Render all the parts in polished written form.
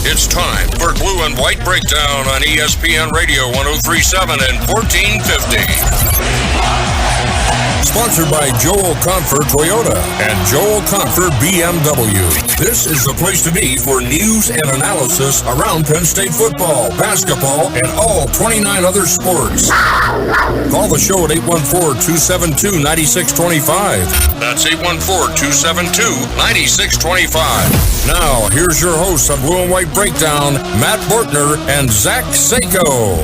It's time for Blue and White Breakdown on ESPN Radio 103.7 and 1450. Sponsored by Joel Confer Toyota and Joel Confer BMW. This is the place to be for news and analysis around Penn State football, basketball, and all 29 other sports. Call the show at 814-272-9625. That's 814-272-9625. Now, here's your hosts of Blue and White Breakdown, Matt Bortner and Zach Seyko.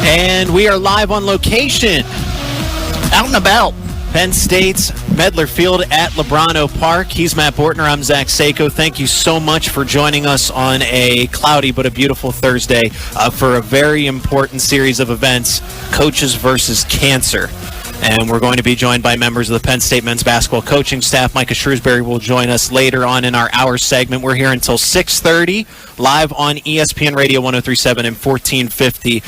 And we are live on location, out and about, Penn State's Medler Field at Lebrano Park. He's Matt Bortner. I'm Zach Seyko. Thank you so much for joining us on a cloudy but a beautiful Thursday for a very important series of events, Coaches versus Cancer. And we're going to be joined by members of the Penn State men's basketball coaching staff. Micah Shrewsberry will join us later on in our hour segment. We're here until 6:30, live on ESPN Radio 103.7 and 1450.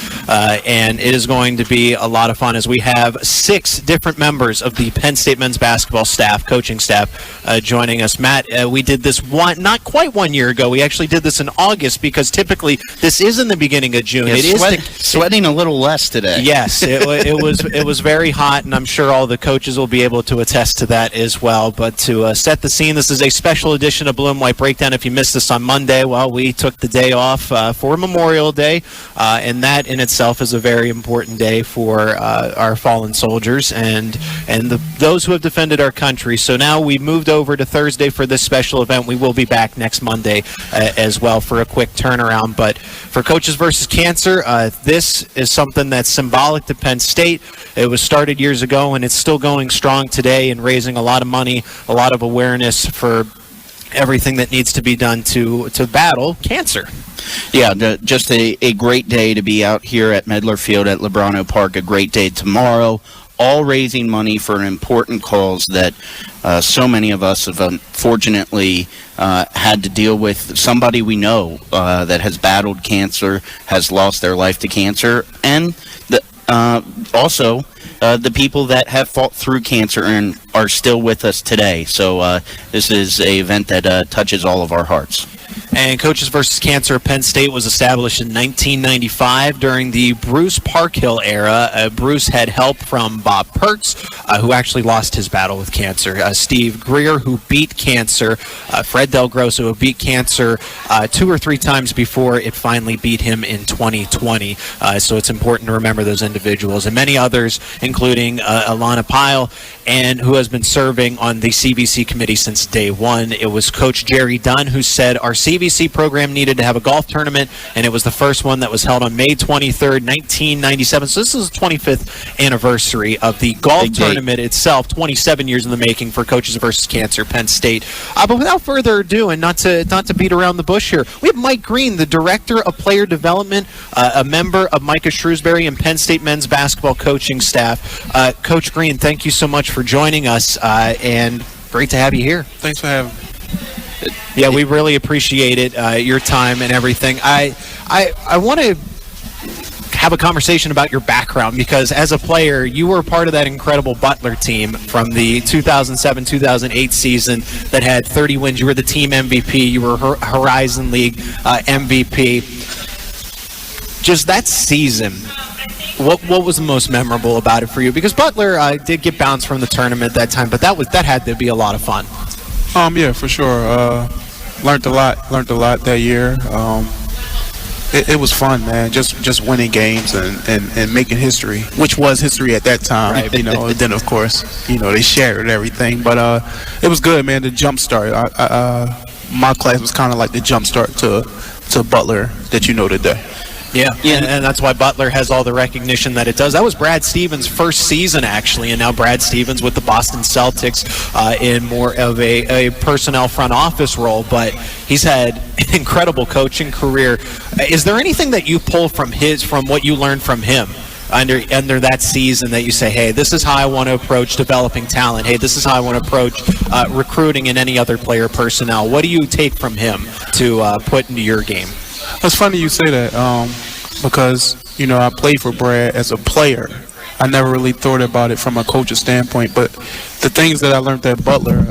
And it is going to be a lot of fun as we have 6 different members of the Penn State men's basketball staff, coaching staff, joining us. Matt, we did this not quite 1 year ago. We actually did this in August because typically this is in the beginning of June. Yeah, it is sweating a little less today. Yes, it was very hot. And I'm sure all the coaches will be able to attest to that as well. But to set the scene, this is a special edition of Blue and White Breakdown. If you missed this on Monday, well, we took the day off for Memorial Day, and that in itself is a very important day for our fallen soldiers and those who have defended our country. So now we moved over to Thursday for this special event. We will be back next Monday as well for a quick turnaround. But for Coaches versus Cancer, this is something that's symbolic to Penn State. It was started years ago, and it's still going strong today and raising a lot of money, a lot of awareness for everything that needs to be done to battle cancer. Yeah, just a great day to be out here at Medler Field at Lebrano Park, a great day tomorrow, all raising money for an important cause that so many of us have unfortunately had to deal with. Somebody we know that has battled cancer, has lost their life to cancer, and also the people that have fought through cancer and are still with us today. So this is an event that touches all of our hearts. And Coaches versus Cancer Penn State was established in 1995 during the Bruce Parkhill era. Bruce had help from Bob Pertz, who actually lost his battle with cancer, Steve Greer, who beat cancer, Fred Del Grosso, who beat cancer 2 or 3 times before it finally beat him in 2020. So it's important to remember those individuals, and many others, including Alana Pyle, and who has been serving on the CVC committee since day one. It was Coach Jerry Dunn who said our CVC program needed to have a golf tournament, and it was the first one that was held on May 23rd, 1997. So this is the 25th anniversary of the golf tournament itself, 27 years in the making for Coaches versus Cancer Penn State. But without further ado, and not to beat around the bush here, we have Mike Green, the Director of Player Development, a member of Micah Shrewsberry and Penn State men's basketball coaching staff. Coach Green, thank you so much for joining us, and great to have you here. Thanks for having me. Yeah, we really appreciate it, your time and everything. I want to have a conversation about your background, because as a player, you were part of that incredible Butler team from the 2007-2008 season that had 30 wins. You were the team MVP. You were Horizon League MVP. Just that season, what was the most memorable about it for you? Because Butler did get bounced from the tournament that time, but that had to be a lot of fun. Yeah, for sure. Learned a lot that year. It was fun, man. Just winning games and making history, which was history at that time. Right. And then of course, they shared everything. But it was good, man. The jump start. My class was kind of like the jump start to Butler that today. Yeah, and that's why Butler has all the recognition that it does. That was Brad Stevens' first season, actually, and now Brad Stevens with the Boston Celtics in more of a personnel front office role, but he's had an incredible coaching career. Is there anything that you pull from what you learned from him under that season that you say, hey, this is how I want to approach developing talent. Hey, this is how I want to approach recruiting and any other player personnel. What do you take from him to put into your game? It's funny you say that because, I played for Brad as a player. I never really thought about it from a coach's standpoint, but the things that I learned at Butler,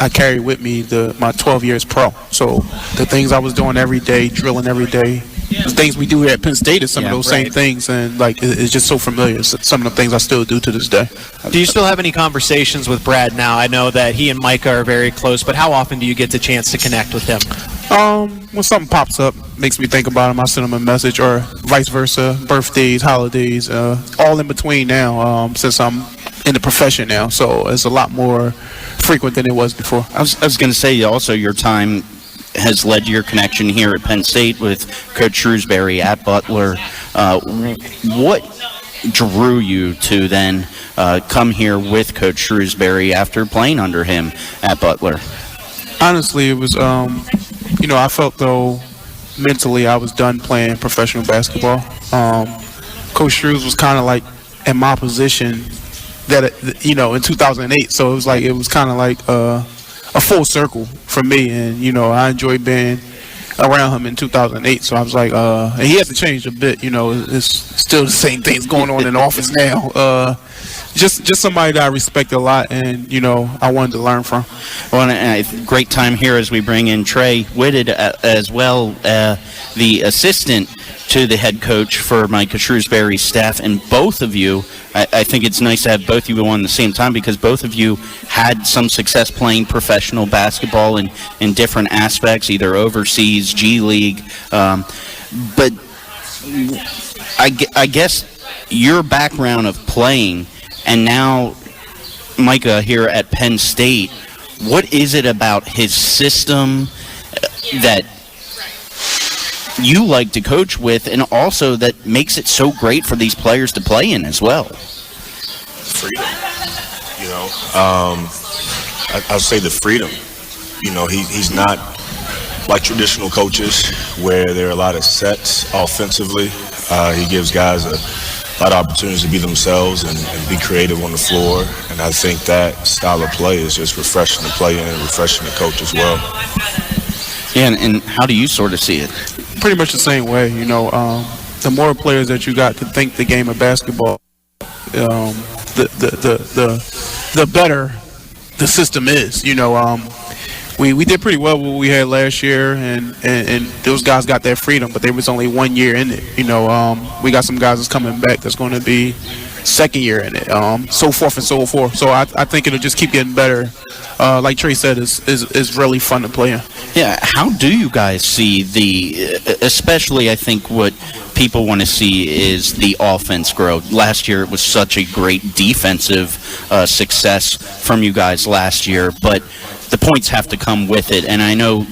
I carried with me my 12 years pro. So the things I was doing every day, drilling every day, the things we do here at Penn State is some of those same things, and like it's just so familiar. Some of the things I still do to this day. Do you still have any conversations with Brad now? I know that he and Micah are very close, but how often do you get the chance to connect with him? When something pops up, makes me think about him, I send him a message, or vice versa. Birthdays, holidays, all in between now. Since I'm in the profession now, so it's a lot more frequent than it was before. I was going to say also your time has led to your connection here at Penn State with Coach Shrewsberry at Butler. What drew you to then come here with Coach Shrewsberry after playing under him at Butler? Honestly, it was, I felt though mentally I was done playing professional basketball. Coach Shrews was kind of like in my position that, in 2008. So it was kind of like a full circle for me, and I enjoyed being around him in 2008. So I was like, and he hasn't changed a bit. It's still the same things going on in the office now. Just somebody that I respect a lot, and I wanted to learn from. Well, and great time here as we bring in Trey Whitted as well, the assistant to the head coach for Micah Shrewsberry's staff, and both of you, I think it's nice to have both of you on the same time because both of you had some success playing professional basketball in different aspects, either overseas, G League, but I guess your background of playing and now Micah here at Penn State, what is it about his system that you like to coach with, and also that makes it so great for these players to play in as well? Freedom, I'll say the freedom. He's not like traditional coaches where there are a lot of sets offensively. He gives guys a lot of opportunities to be themselves and be creative on the floor, and I think that style of play is just refreshing to play in and refreshing to coach as well. Yeah, and how do you sort of see it? Pretty much the same way, the more players that you got to think the game of basketball, the better the system is. We did pretty well with what we had last year, and those guys got that freedom, but there was only 1 year in it. We got some guys that's coming back that's going to be second year in it, so forth and so forth. So I think it'll just keep getting better. Like Trey said, is really fun to play in. Yeah, how do you guys see especially I think what people want to see is the offense grow. Last year it was such a great defensive success from you guys last year, but the points have to come with it, and I know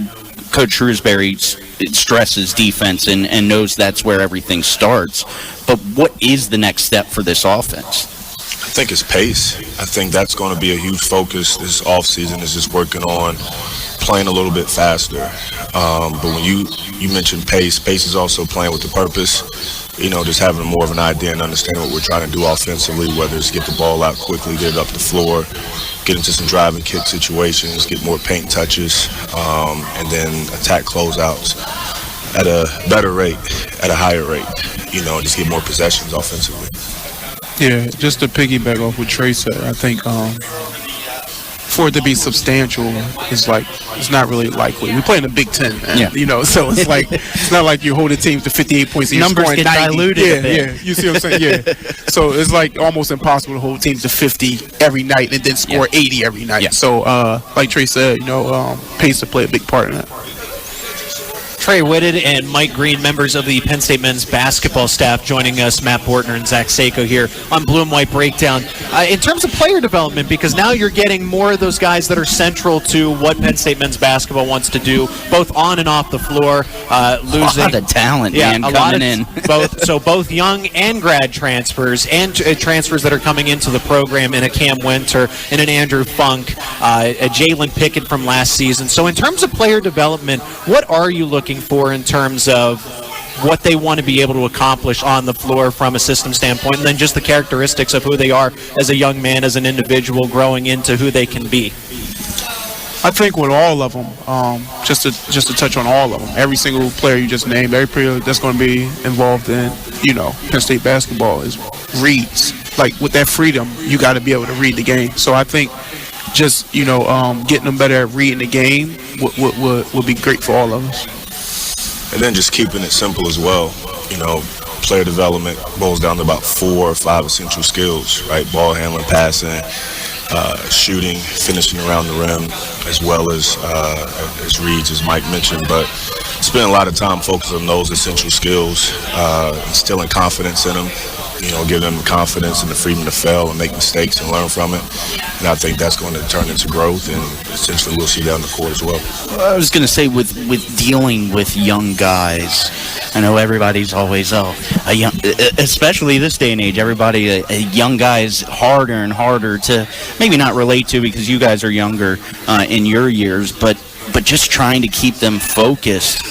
Coach Shrewsberry stresses defense and knows that's where everything starts, but what is the next step for this offense? I think it's pace. I think that's going to be a huge focus this offseason, is just working on playing a little bit faster. But when you mentioned pace is also playing with the purpose, just having more of an idea and understanding what we're trying to do offensively, whether it's get the ball out quickly, get it up the floor, get into some drive and kick situations, get more paint touches, and then attack closeouts at a better rate, at a higher rate, just get more possessions offensively. Yeah, just to piggyback off what Trey said, I think for it to be substantial, it's not really likely. We play in the Big Ten, man. Yeah. So it's it's not like you hold a team to 58 points and you're Numbers scoring get 90. diluted a bit. Yeah, you see what I'm saying? Yeah. So it's almost impossible to hold teams to 50 every night and then score 80 every night. Yeah. So like Trey said, pace to play a big part in that. Trey Whitted and Mike Green, members of the Penn State men's basketball staff, joining us, Matt Bortner and Zach Seyko here on Blue and White Breakdown. In terms of player development, because now you're getting more of those guys that are central to what Penn State men's basketball wants to do, both on and off the floor, losing. A lot of talent, man, coming in. both young and grad transfers, and transfers that are coming into the program in a Cam Winter, in an Andrew Funk, a Jalen Pickett from last season. So in terms of player development, what are you looking for in terms of what they want to be able to accomplish on the floor from a system standpoint, and then just the characteristics of who they are as a young man, as an individual, growing into who they can be? I think with all of them, just to touch on all of them, every single player you just named, every player that's going to be involved in, Penn State basketball reads. Like with that freedom, you got to be able to read the game. So I think just getting them better at reading the game would be great for all of us. And then just keeping it simple as well. Player development boils down to about 4 or 5 essential skills, right? Ball handling, passing, shooting, finishing around the rim, as well as reads, as Mike mentioned. But spend a lot of time focused on those essential skills, instilling confidence in them, give them confidence and the freedom to fail and make mistakes and learn from it. And I think that's going to turn into growth, and essentially we'll see that on the court as well. I was going to say, with dealing with young guys, I know everybody's always, especially this day and age, everybody, a young guy is harder and harder to maybe not relate to because you guys are younger in your years, but just trying to keep them focused.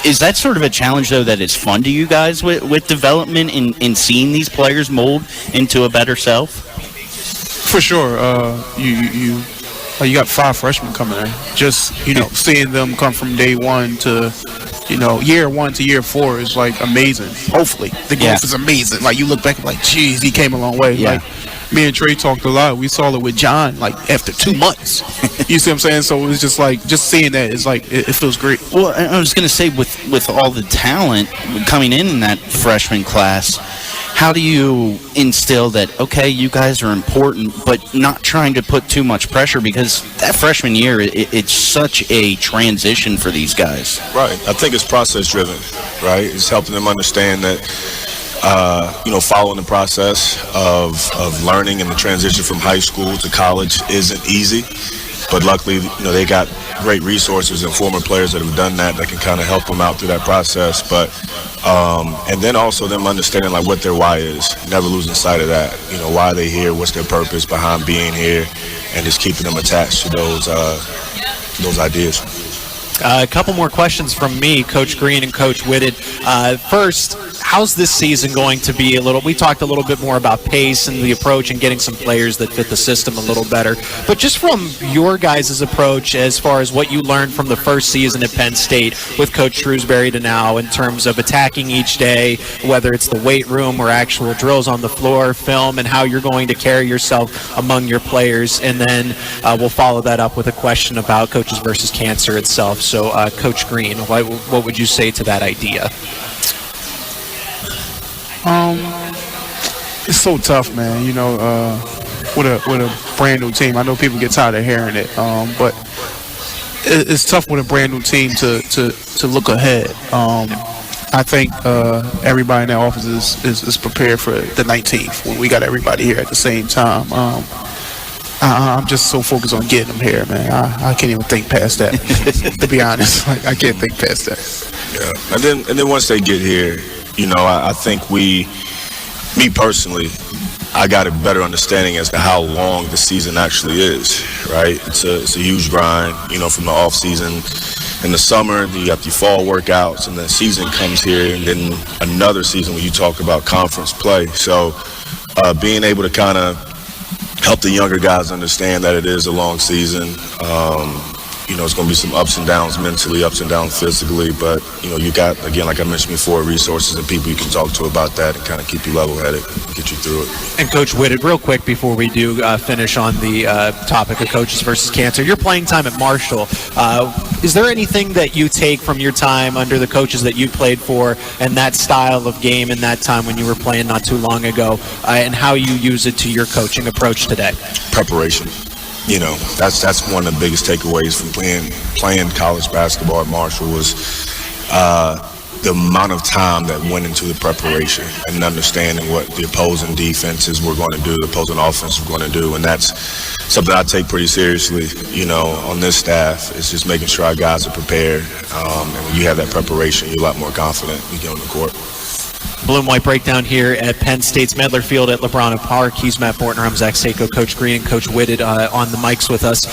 Is that sort of a challenge, though, that is fun to you guys with development and seeing these players mold into a better self? For sure. You got 5 freshmen coming in. Just, seeing them come from day 1 to, year 1 to year 4 is, amazing. Hopefully. The growth is amazing. You look back and geez, he came a long way. Yeah. Me and Trey talked a lot. We saw it with John, after 2 months. You see what I'm saying? So it was just just seeing that is it feels great. Well, I was going to say, with all the talent coming in that freshman class, how do you instill that, okay, you guys are important, but not trying to put too much pressure, because that freshman year, it's such a transition for these guys. Right. I think it's process-driven, right? It's helping them understand that, following the process of learning and the transition from high school to college isn't easy. But luckily, they got great resources and former players that have done that can kind of help them out through that process. But and then also them understanding what their why is, never losing sight of that. Why are they here? What's their purpose behind being here? And just keeping them attached to those ideas. A couple more questions from me, Coach Green and Coach Whitted. First, how's this season going to be? We talked a little bit more about pace and the approach and getting some players that fit the system a little better. But just from your guys' approach, as far as what you learned from the first season at Penn State with Coach Shrewsberry to now, in terms of attacking each day, whether it's the weight room or actual drills on the floor, film, and how you're going to carry yourself among your players. And then we'll follow that up with a question about Coaches versus Cancer itself. So, Coach Green, what would you say to that idea? It's so tough, man. With a brand new team. I know people get tired of hearing it, but it's tough with a brand new team to look ahead. I think everybody in that office is prepared for the 19th when we got everybody here at the same time. I'm just so focused on getting them here, man. I can't even think past that. To be honest, I can't think past that. Yeah, and then once they get here, I think me personally, I got a better understanding as to how long the season actually is. Right? It's a huge grind. From the off season in the summer, then you got the fall workouts, and the season comes here, and then another season when you talk about conference play. So being able to kind of help the younger guys understand that it is a long season. It's going to be some ups and downs mentally, ups and downs physically, but, you got, again, like I mentioned before, resources and people you can talk to about that and kind of keep you level-headed and get you through it. And Coach Whitted, real quick before we do finish on the topic of Coaches versus Cancer, your playing time at Marshall, is there anything that you take from your time under the coaches that you played for and that style of game in that time when you were playing not too long ago, and how you use it to your coaching approach today? Preparation. That's one of the biggest takeaways from playing college basketball at Marshall was the amount of time that went into the preparation and understanding what the opposing defenses were going to do, the opposing offense were going to do, and that's something I take pretty seriously. On this staff, it's just making sure our guys are prepared, and when you have that preparation, you're a lot more confident when you get on the court. Blue and White breakdown here at Penn State's Medler Field at Lebrano Park. He's Matt Bortner. I'm Zach Seyko. Coach Green and Coach Whitted on the mics with us.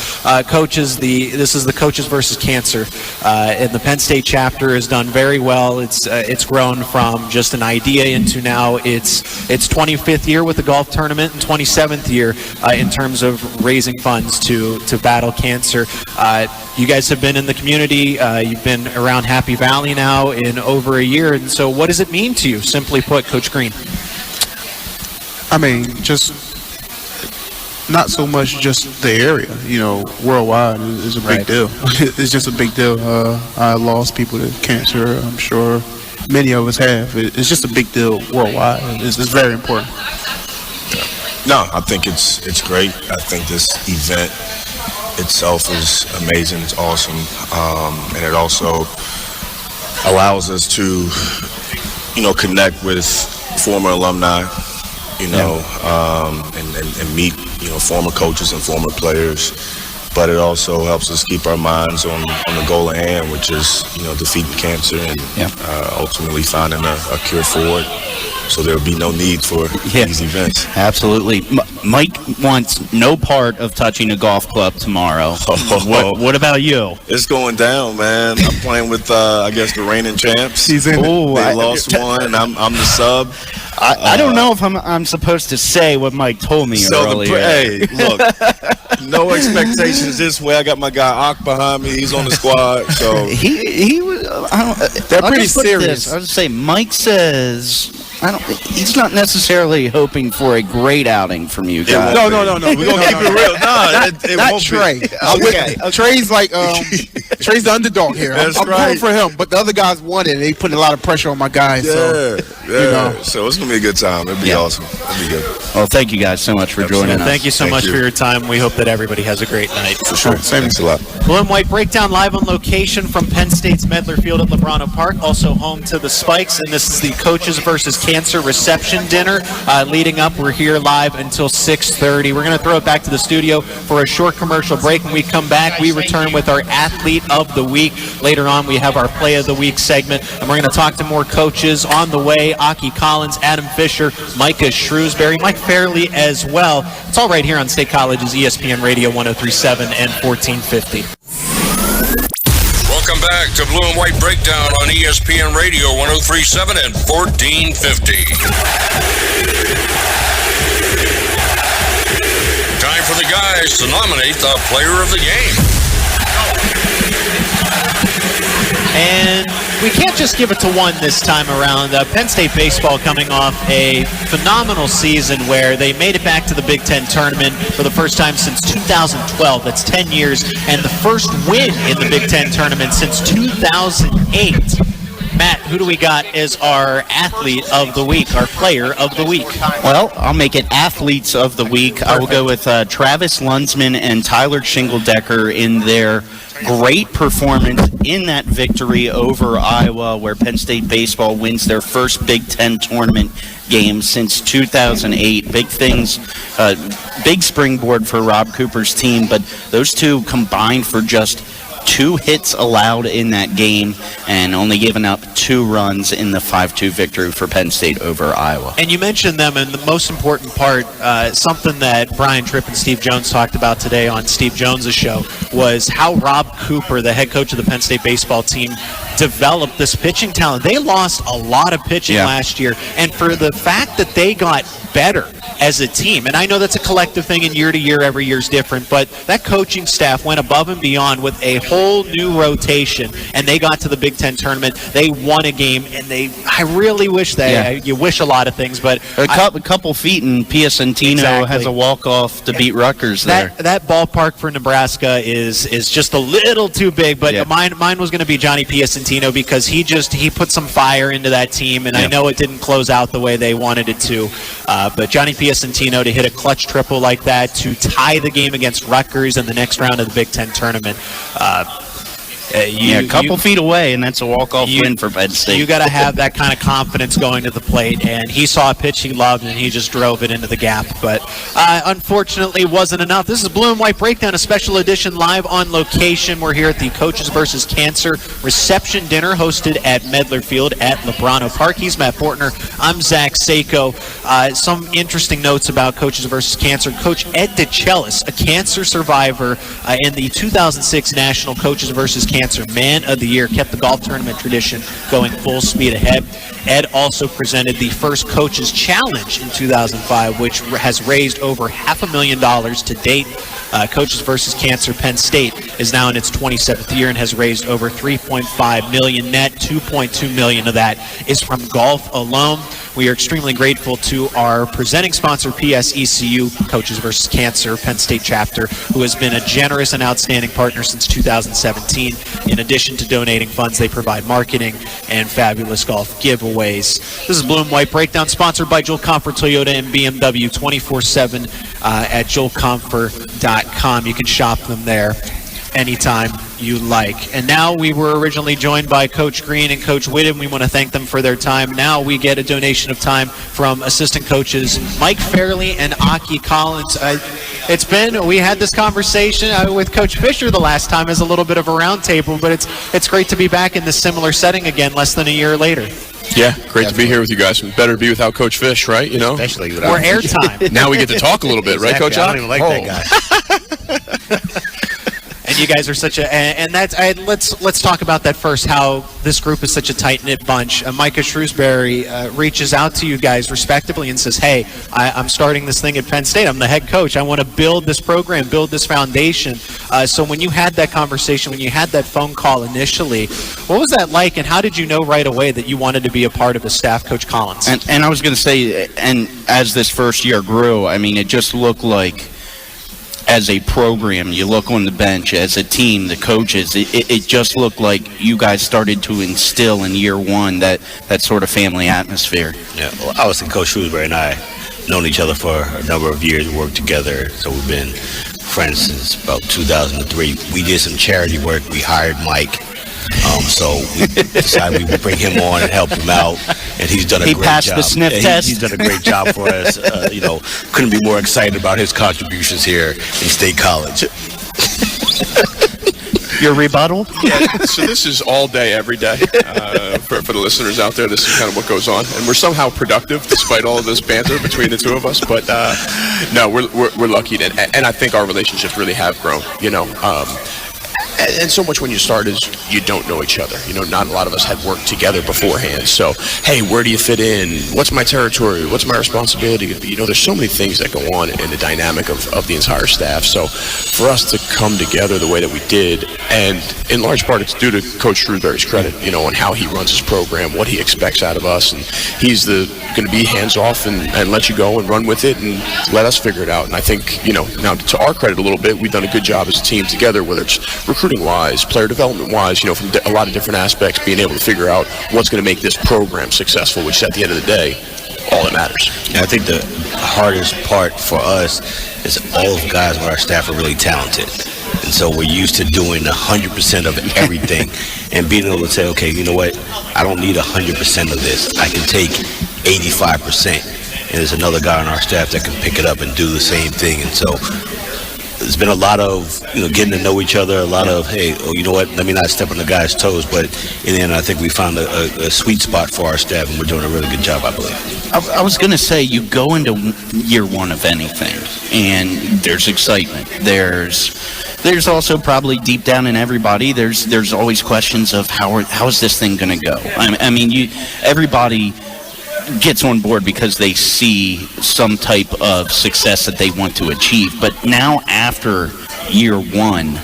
Coaches, this is the Coaches versus Cancer, and the Penn State chapter has done very well. It's grown from just an idea into now its 25th year with the golf tournament and 27th year in terms of raising funds to battle cancer. You guys have been in the community. You've been around Happy Valley now in over a year, and so what does it mean to you? Simply put, Coach Green. I mean, just not so much just the area, worldwide is a big deal. It's just a big deal. I lost people to cancer. I'm sure many of us have. It's just a big deal worldwide. It's very important. No, I think it's great. I think this event itself is amazing. It's awesome, and it also allows us to, connect with former alumni, and meet, former coaches and former players. But it also helps us keep our minds on the goal at hand, which is, defeating cancer and ultimately finding a cure for it. So there will be no need for these events. Absolutely. Mike wants no part of touching a golf club tomorrow. What about you? It's going down, man. I'm playing with, the reigning champs. He's in They lost one. I'm the sub. I don't know if I'm supposed to say what Mike told me earlier. Hey, look, no expectations this way. I got my guy Ak behind me. He's on the squad. So he was. They're pretty serious. I would say Mike says. He's not necessarily hoping for a great outing from you guys. No. We're gonna keep it real. It not won't Trey. Okay. Trey's like Trey's the underdog here. That's I'm right. pulling for him, but the other guys won it. They put a lot of pressure on my guys. So it's gonna be a good time. It'll be awesome. It'll be good. Well, thank you guys so much for joining us. Thank you so much for your time. We hope that everybody has a great night. For sure. Thanks a lot. Blue and White Breakdown live on location from Penn State's Medler Field at Lebrano Park, also home to the Spikes, and this is the Coaches versus Cancer reception dinner. Leading up, we're here live until 6:30. We're going to throw it back to the studio for a short commercial break. When we come back, we return with our Athlete of the Week. Later on, we have our Play of the Week segment, and we're going to talk to more coaches on the way. Aki Collins, Adam Fisher, Micah Shrewsberry, Mike Farrelly as well. It's all right here on State College's ESPN Radio 103.7 and 1450. Welcome back to Blue and White Breakdown on ESPN Radio 103.7 and 1450. Time for the guys to nominate the player of the game. And we can't just give it to one this time around. Penn State baseball coming off a phenomenal season where they made it back to the Big Ten tournament for the first time since 2012. That's 10 years, and the first win in the Big Ten tournament since 2008. Matt, who do we got as our Athlete of the Week, our Player of the Week? Well, I'll make it Athletes of the Week. Perfect. I will go with Travis Lunsman and Tyler Shingledecker in their great performance in that victory over Iowa, where Penn State baseball wins their first Big Ten tournament game since 2008. Big things, big springboard for Rob Cooper's team, but those two combined for just 2 hits allowed in that game and only giving up 2 runs in the 5-2 victory for Penn State over Iowa. And you mentioned them, and the most important part, something that Brian Tripp and Steve Jones talked about today on Steve Jones' show, was how Rob Cooper, the head coach of the Penn State baseball team, developed this pitching talent. They lost a lot of pitching last year, and for the fact that they got better as a team, and I know that's a collective thing, and year to year, every year is different, but that coaching staff went above and beyond with a whole new rotation, and they got to the Big Ten tournament. They won a game, and I really wish you wish a lot of things, but a couple feet, and Piacentino has a walk-off to beat Rutgers there. That ballpark for Nebraska is just a little too big, but mine was going to be Johnny Piacentino because he put some fire into that team, and I know it didn't close out the way they wanted it to, but Johnny Piacentino to hit a clutch triple like that to tie the game against Rutgers in the next round of the Big Ten tournament. A couple feet away, and that's a walk-off win for Penn State. You got to have that kind of confidence going to the plate, and he saw a pitch he loved, and he just drove it into the gap. But unfortunately, wasn't enough. This is Blue and White Breakdown, a special edition live on location. We're here at the Coaches versus Cancer reception dinner hosted at Medler Field at Lebrano Park. He's Matt Bortner. I'm Zach Seyko. Some interesting notes about Coaches versus Cancer. Coach Ed DeChellis, a cancer survivor in the 2006 National Coaches versus Cancer Man of the Year, kept the golf tournament tradition going full speed ahead. Ed also presented the first Coaches Challenge in 2005, which has raised raised over $500,000 to date. Coaches versus Cancer Penn State is now in its 27th year and has raised over $3.5 million net. $2.2 million of that is from golf alone. We are extremely grateful to our presenting sponsor, PSECU, Coaches versus Cancer Penn State Chapter, who has been a generous and outstanding partner since 2017. In addition to donating funds, they provide marketing and fabulous golf giveaways. This is Blue and White Breakdown, sponsored by Joel Comfort Toyota and BMW 24/7 at joelcomfort.com. You can shop them there anytime you like. And now we were originally joined by Coach Green and Coach Whitted. We want to thank them for their time. Now we get a donation of time from assistant coaches Mike Farrelly and Aki Collins. We had this conversation with Coach Fisher the last time as a little bit of a round table, but it's great to be back in this similar setting again less than a year later. Yeah, great to be here with you guys. Better to be without Coach Fish, right? You know, especially or airtime. Now we get to talk a little bit, right, Coach? I don't even like that guy. And you guys are such a, and that's, let's talk about that first, how this group is such a tight-knit bunch. Micah Shrewsberry reaches out to you guys respectively and says, hey, I'm starting this thing at Penn State. I'm the head coach. I want to build this program, build this foundation. So when you had that conversation, when you had that phone call initially, what was that like, and how did you know right away that you wanted to be a part of the staff, Coach Collins? And I was going to say, and as this first year grew, I mean, it just looked like, as a program, you look on the bench, as a team, the coaches, it just looked like you guys started to instill in year one that sort of family atmosphere. Yeah, well, obviously Coach Shrewsberry and I known each other for a number of years, worked together, so we've been friends since about 2003. We did some charity work. We hired Mike. So we decided we would bring him on and help him out, and he's done a great job. He passed the sniff test. He's done a great job for us. Couldn't be more excited about his contributions here in State College. Your rebuttal? Yeah, so this is all day, every day. For the listeners out there, this is kind of what goes on. And we're somehow productive despite all of this banter between the two of us. But no, we're lucky. And I think our relationships really have grown, And so much when you start is you don't know each other. Not a lot of us had worked together beforehand. So, hey, where do you fit in? What's my territory? What's my responsibility? There's so many things that go on in the dynamic of the entire staff. So for us to come together the way that we did, and in large part it's due to Coach Shrewsberry's credit, on how he runs his program, what he expects out of us. And he's going to be hands-off and let you go and run with it and let us figure it out. And I think, now to our credit a little bit, we've done a good job as a team together, whether it's recruiting-wise, player development-wise, from a lot of different aspects, being able to figure out what's going to make this program successful, which at the end of the day, all that matters. And I think the hardest part for us is all of the guys on our staff are really talented. And so we're used to doing 100% of everything and being able to say, okay, you know what? I don't need 100% of this. I can take 85%. And there's another guy on our staff that can pick it up and do the same thing. And so there's been a lot of, getting to know each other, a lot of, hey, you know what, let me not step on the guy's toes. But in the end, I think we found a sweet spot for our staff, and we're doing a really good job, I believe. I was going to say, you go into year one of anything, and there's excitement. There's also probably deep down in everybody, there's always questions of how is this thing going to go? I mean, everybody gets on board because they see some type of success that they want to achieve. But now after year one,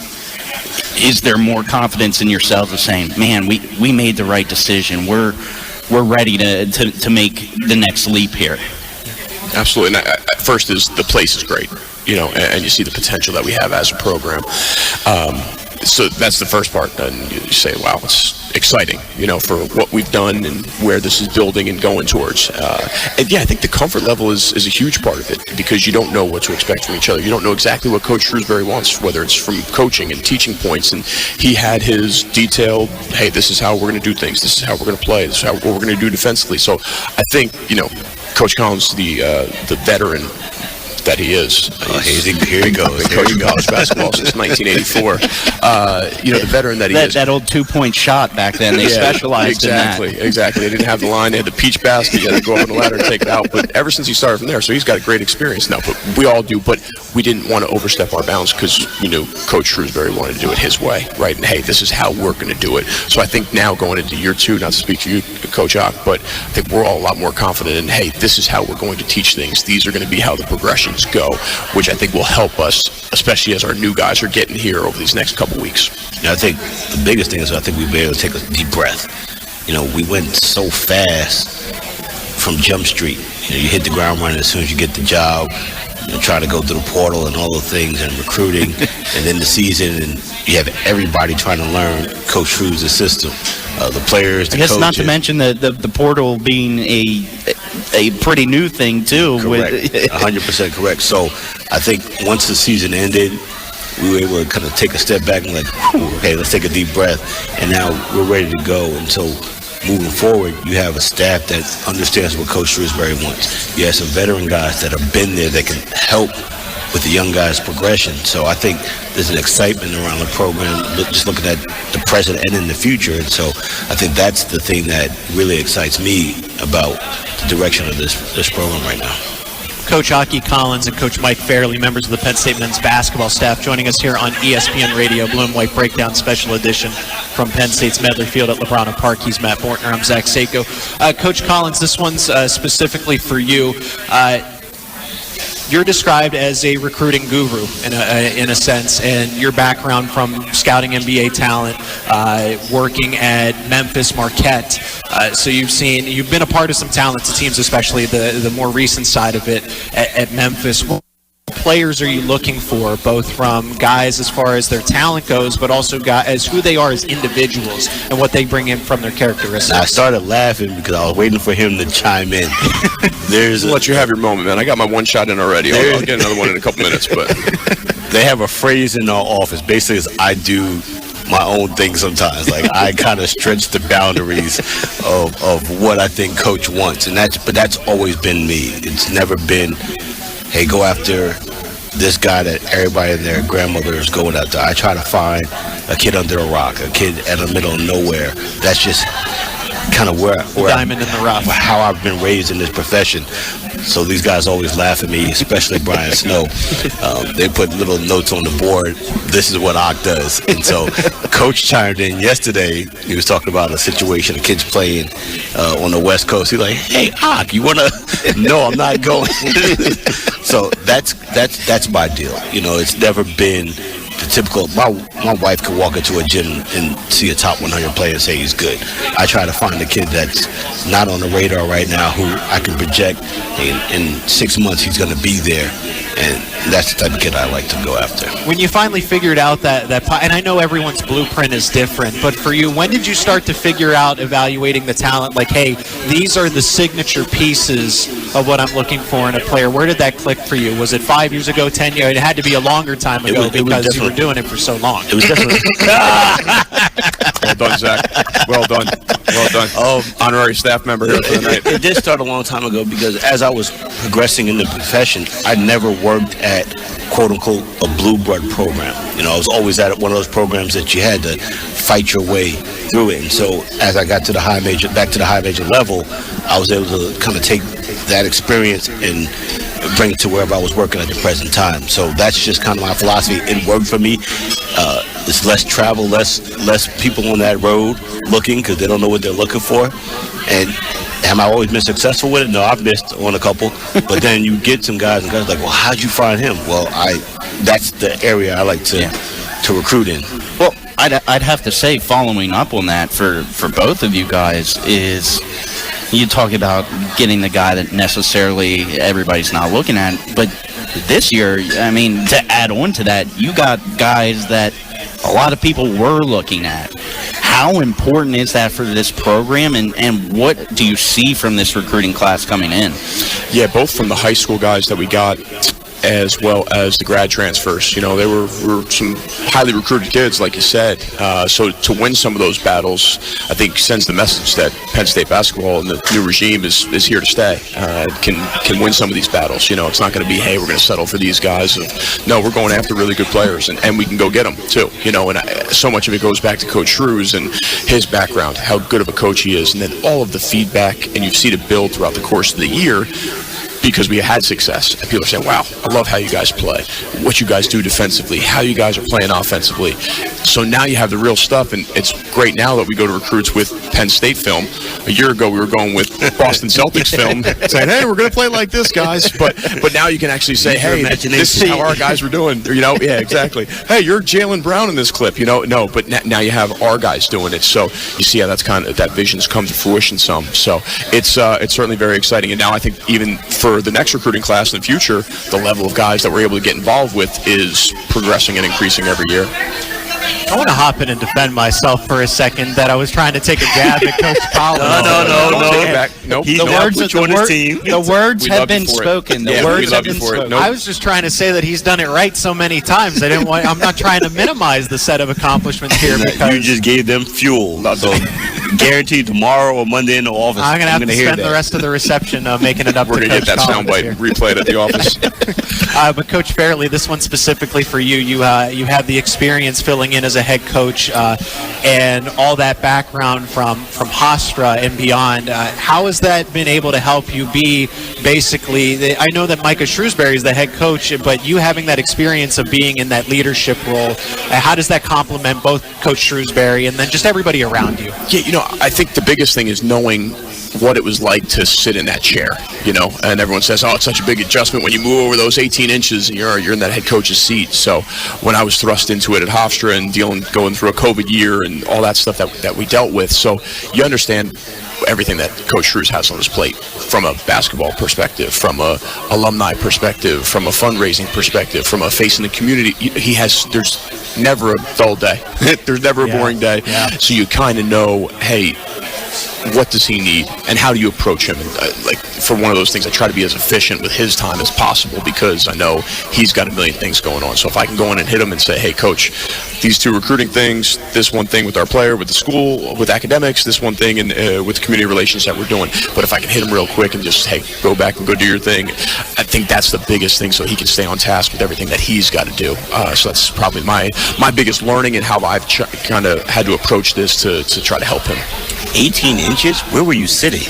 is there more confidence in yourselves of saying, man, we made the right decision. We're ready to make the next leap here? Absolutely. And first is the place is great, and you see the potential that we have as a program. So that's the first part. And you say, wow, it's exciting, for what we've done and where this is building and going towards. And yeah, I think the comfort level is a huge part of it, because you don't know what to expect from each other. You don't know exactly what Coach Shrewsberry wants, whether it's from coaching and teaching points. And he had his detailed, hey, this is how we're going to do things. This is how we're going to play. This is what we're going to do defensively. So I think, Coach Collins, the veteran that he is. Here he goes. Coaching college basketball since 1984. The veteran that he is. That old two-point shot back then, they specialized in that. Exactly. They didn't have the line. They had the peach basket. You had to go up on the ladder and take it out. But ever since he started from there, so he's got a great experience now. But we all do. But we didn't want to overstep our bounds because we knew Coach Shrewsberry wanted to do it his way, right? And hey, this is how we're going to do it. So I think now going into year two, not to speak to you, Coach Ock, but I think we're all a lot more confident in, hey, this is how we're going to teach things. These are going to be how the progression things go, which I think will help us, especially as our new guys are getting here over these next couple weeks. I think the biggest thing is I think we'll be able to take a deep breath. We went so fast from Jump Street. You hit the ground running as soon as you get the job. Try to go through the portal and all the things and recruiting, and then the season, and you have everybody trying to learn Coach Shrews' system. The players, the I guess coaches. not to mention the portal being a pretty new thing too. Correct, 100% correct. So I think once the season ended, we were able to kind of take a step back and okay, let's take a deep breath, and now we're ready to go. And so moving forward, you have a staff that understands what Coach Shrewsberry wants. You have some veteran guys that have been there that can help with the young guys' progression. So I think there's an excitement around the program, just looking at the present and in the future. And so I think that's the thing that really excites me about the direction of this program right now. Coach Aki Collins and Coach Mike Farrelly, members of the Penn State men's basketball staff, joining us here on ESPN Radio, Blue and White Breakdown Special Edition from Penn State's Medler Field at Lebrano Park. He's Matt Bortner. I'm Zach Seyko. Coach Collins, this one's specifically for you. You're described as a recruiting guru in a sense, and your background from scouting NBA talent, working at Memphis, Marquette. So you've been a part of some talented teams, especially the more recent side of it at Memphis. What players are you looking for, both from guys as far as their talent goes, but also guys as who they are as individuals and what they bring in from their characteristics? I started laughing because I was waiting for him to chime in. I'll let you have your moment, man. I got my one shot in already. I'll get another one in a couple minutes. But they have a phrase in our office. Basically, it's I do my own thing sometimes. I kind of stretch the boundaries of what I think Coach wants, and that's always been me. It's never been, hey, go after this guy that everybody and their grandmother is going after. I try to find a kid under a rock, a kid at the middle of nowhere. That's just kind of where diamond in the rough, how I've been raised in this profession. So these guys always laugh at me, especially Brian Snow. They put little notes on the board. This is what Ock does. And so Coach chimed in yesterday. He was talking about a situation, the kids playing on the West Coast. He's like, hey, Ock, you want to? No, I'm not going. So that's my deal. It's never been the typical, my wife could walk into a gym and see a top 100 player and say he's good. I try to find a kid that's not on the radar right now who I can project in 6 months he's going to be there. And that's the type of kid I like to go after. When you finally figured out that and I know everyone's blueprint is different, but for you, when did you start to figure out evaluating the talent? Like, hey, these are the signature pieces of what I'm looking for in a player. Where did that click for you? Was it 5 years ago, 10 years? It had to be a longer time ago because you were doing it for so long. It was definitely. Well done, Zach. Well done. Honorary staff member here for the night. It did start a long time ago because as I was progressing in the profession, I never worked at quote-unquote a blue blood program. I was always at one of those programs that you had to fight your way through it. And so as I got to back to the high major level, I was able to kind of take that experience and bring it to wherever I was working at the present time. So that's just kind of my philosophy. It worked for me. It's less travel, less people on that road looking because they don't know what they're looking for. And have I always been successful with it? No, I've missed on a couple. But then you get some guys and guys like, well, how'd you find him? Well, that's the area I like to recruit in. Well, I'd have to say, following up on that for both of you guys is you talk about getting the guy that necessarily everybody's not looking at. But this year, I mean, to add on to that, you got guys that a lot of people were looking at. How important is that for this program, and what do you see from this recruiting class coming in? Yeah, both from the high school guys that we got as well as the grad transfers. They were some highly recruited kids, like you said. So to win some of those battles, I think sends the message that Penn State basketball and the new regime is here to stay. Can win some of these battles. It's not going to be, hey, we're going to settle for these guys. No, we're going after really good players, and we can go get them too. And so much of it goes back to Coach Shrews and his background, how good of a coach he is, and then all of the feedback, and you see it build throughout the course of the year. because we had success. And people are saying, wow, I love how you guys play, what you guys do defensively, how you guys are playing offensively. So now you have the real stuff, and it's great now that we go to recruits with Penn State film. A year ago, we were going with Boston Celtics film, saying, hey, we're going to play like this, guys. But now you can actually say, hey, this is how our guys were doing. Yeah, exactly. Hey, you're Jaylen Brown in this clip. No, but now you have our guys doing it. So you see how that vision's come to fruition some. So it's certainly very exciting. And now I think even for the next recruiting class in the future, the level of guys that we're able to get involved with is progressing and increasing every year. I want to hop in and defend myself for a second that I was trying to take a jab at Coach Collins. No. The words have been spoken. The words have been spoken. I was just trying to say that he's done it right so many times. I'm not trying to minimize the set of accomplishments here. Because you just gave them fuel. So guaranteed tomorrow or Monday in the office. I'm going to have to spend the rest of the reception making it up to Coach Collins. We're going to get that soundbite replayed at the office. But Coach Farrelly, this one specifically for you. You have the experience filling in as a head coach and all that background from Hofstra and beyond. How has that been able to help you be basically, I know that Micah Shrewsberry is the head coach, but you having that experience of being in that leadership role, how does that complement both Coach Shrewsberry and then just everybody around you? Yeah, I think the biggest thing is knowing what it was like to sit in that chair, and everyone says, oh, it's such a big adjustment when you move over those 18 inches and you're in that head coach's seat. So when I was thrust into it at Hofstra and going through a COVID year and all that stuff that we dealt with, so you understand everything that Coach Shrews has on his plate from a basketball perspective, from a alumni perspective, from a fundraising perspective, from a face in the community. There's never a dull day. There's never a boring day. Yeah. So you kind of know, hey, what does he need and how do you approach him? Like for one of those things, I try to be as efficient with his time as possible because I know he's got a million things going on. So if I can go in and hit him and say, hey, coach, these two recruiting things, this one thing with our player, with the school, with academics, this one thing and with community relations that we're doing. But if I can hit him real quick and just, hey, go back and go do your thing, I think that's the biggest thing so he can stay on task with everything that he's got to do. So that's probably my biggest learning and how I've kind of had to approach this to try to help him. 18 inches? Where were you sitting?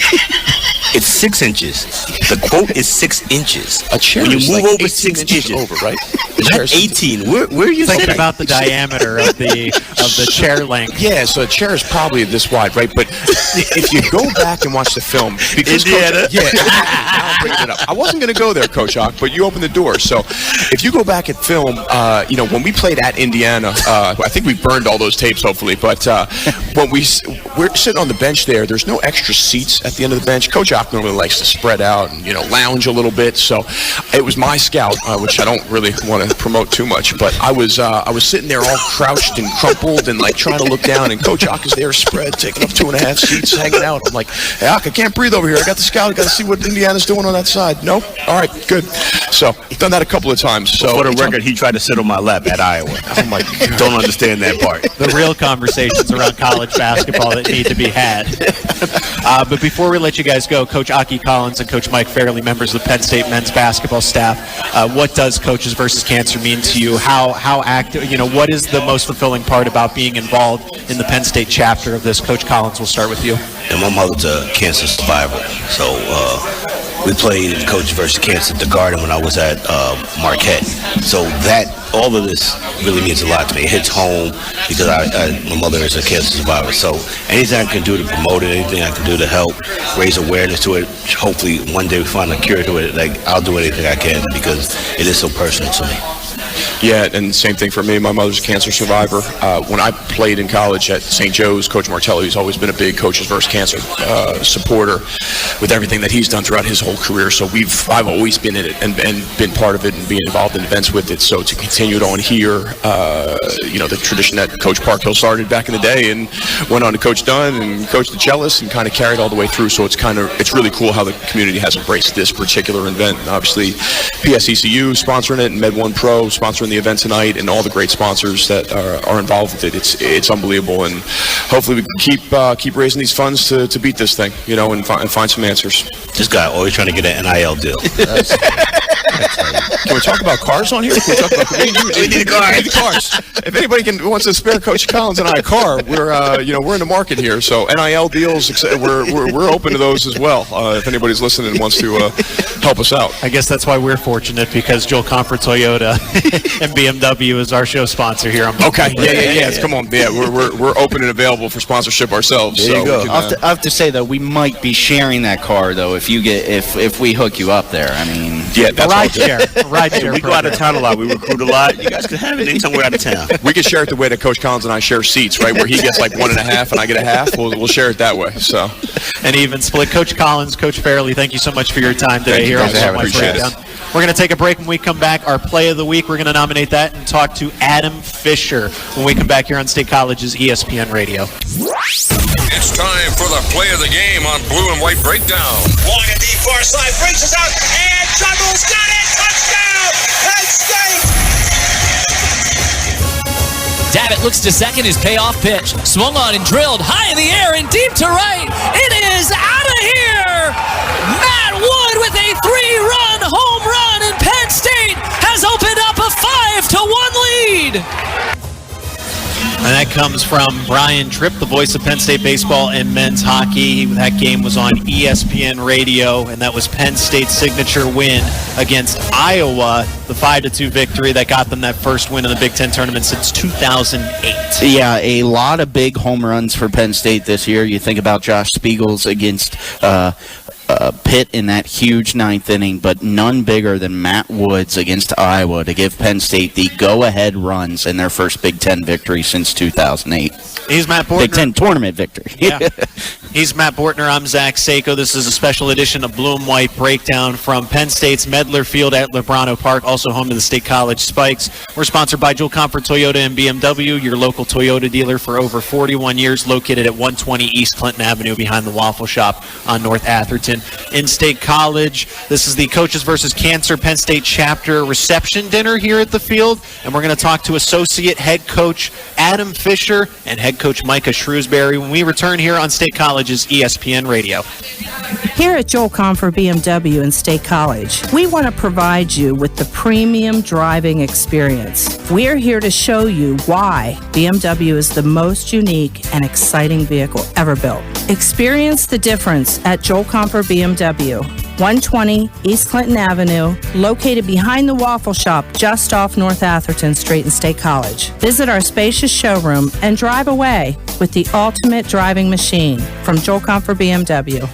It's 6 inches. The quote is 6 inches. A chair when you is move like over 6 inches over, right? Not 18. Where are you thinking sitting? about the diameter of the chair length? Yeah, so a chair is probably this wide, right? But if you go back and watch the film, because Indiana. I'll bring it up. I wasn't going to go there, Coach Ock, but you opened the door. So if you go back at film, when we played at Indiana, I think we burned all those tapes, hopefully. But when we're sitting on the bench there's no extra seats at the end of the bench. Coach Ock normally likes to spread out and lounge a little bit. So it was my scout, which I don't really want to promote too much, but I was sitting there all crouched and crumpled and like trying to look down, and Coach Ock is there spread, taking up 2.5 seats, hanging out. I'm like, hey, Ock, I can't breathe over here. I got the scout. I got to see what Indiana's doing on that side. No? All right, good. So I've done that a couple of times. So for the record, he tried to sit on my lap at Iowa. Oh my God. Don't understand that part. The real conversations around college basketball that need to be had. But before we let you guys go, Coach Aki Collins and Coach Mike Farrelly, members of the Penn State men's basketball staff, what does Coaches versus Cancer mean to you? How active, what is the most fulfilling part about being involved in the Penn State chapter of this? Coach Collins, we'll start with you. And my mother's a cancer survivor, so we played in Coach versus Cancer at the Garden when I was at Marquette. So all of this really means a lot to me. It hits home because my mother is a cancer survivor. So anything I can do to promote it, anything I can do to help raise awareness to it, hopefully one day we find a cure to it, I'll do anything I can because it is so personal to me. Yeah, and same thing for me. My mother's a cancer survivor. When I played in college at St. Joe's, Coach Martelli has always been a big Coaches versus Cancer supporter with everything that he's done throughout his whole career. So I've always been in it and been part of it and being involved in events with it. So to continue it on here, the tradition that Coach Parkhill started back in the day and went on to Coach Dunn and Coach DeCellis and kind of carried all the way through. So it's really cool how the community has embraced this particular event. And obviously, PSECU sponsoring it and Med1 Pro sponsoring the event tonight, and all the great sponsors that are involved with it. It's unbelievable, and hopefully we can keep raising these funds to beat this thing, and find some answers. This guy always trying to get an NIL deal. Can we talk about cars on here? Can we talk about, we need cars. If anybody wants to spare Coach Collins and I a car, we're in the market here. So NIL deals, we're open to those as well. If anybody's listening and wants to help us out. I guess that's why we're fortunate, because Joel Comfort Toyota and BMW is our show sponsor here. Okay. Yeah. Come on. Yeah, we're open and available for sponsorship ourselves. There you go. Can, I have to say though, we might be sharing that car though if we hook you up there. I mean, yeah, that's ride share. We go out of town a lot. We recruit a lot. You guys can have it anytime we're out of town. We can share it the way that Coach Collins and I share seats, right? Where he gets like 1.5 and I get a half. We'll share it that way. So, an even split. Coach Collins, Coach Farrelly, thank you so much for your time today here on the Appreciate it. We're going to take a break. When we come back, our play of the week, we're going to nominate that and talk to Adam Fisher when we come back here on State College's ESPN Radio. It's time for the play of the game on Blue and White Breakdown. Long at the far side, brings us out, and Juggles got it! Touchdown! Penn State! Davitt looks to second, his payoff pitch. Swung on and drilled high in the air and deep to right. It is out of here! Matt Wood with a 3-run home run, and Penn State has opened up a 5-1 lead. And that comes from Brian Tripp, the voice of Penn State baseball and men's hockey. That game was on ESPN Radio, and that was Penn State's signature win against Iowa, the 5-2 victory that got them that first win in the Big Ten tournament since 2008. Yeah, a lot of big home runs for Penn State this year. You think about Josh Spiegel's against Pitt in that huge ninth inning, but none bigger than Matt Woods against Iowa to give Penn State the go-ahead runs in their first Big Ten victory since 2008. He's Matt Bortner. Big Ten tournament victory. Yeah. He's Matt Bortner. I'm Zach Seyko. This is a special edition of Blue and White Breakdown from Penn State's Medler Field at Lebrano Park, also home to the State College Spikes. We're sponsored by Joel Comfort Toyota and BMW, your local Toyota dealer for over 41 years, located at 120 East Clinton Avenue behind the Waffle Shop on North Atherton. In State College, this is the Coaches versus Cancer Penn State Chapter reception dinner here at the field, and we're going to talk to Associate Head Coach Adam Fisher and Head Coach Micah Shrewsberry when we return here on State College's ESPN Radio. Here at Joel Comfort BMW and State College, we want to provide you with the premium driving experience. We're here to show you why BMW is the most unique and exciting vehicle ever built. Experience the difference at Joel Comfort BMW, 120 East Clinton Avenue, located behind the Waffle Shop just off North Atherton Street in State College. Visit our spacious showroom and drive away with the ultimate driving machine from Joel Comfort BMW.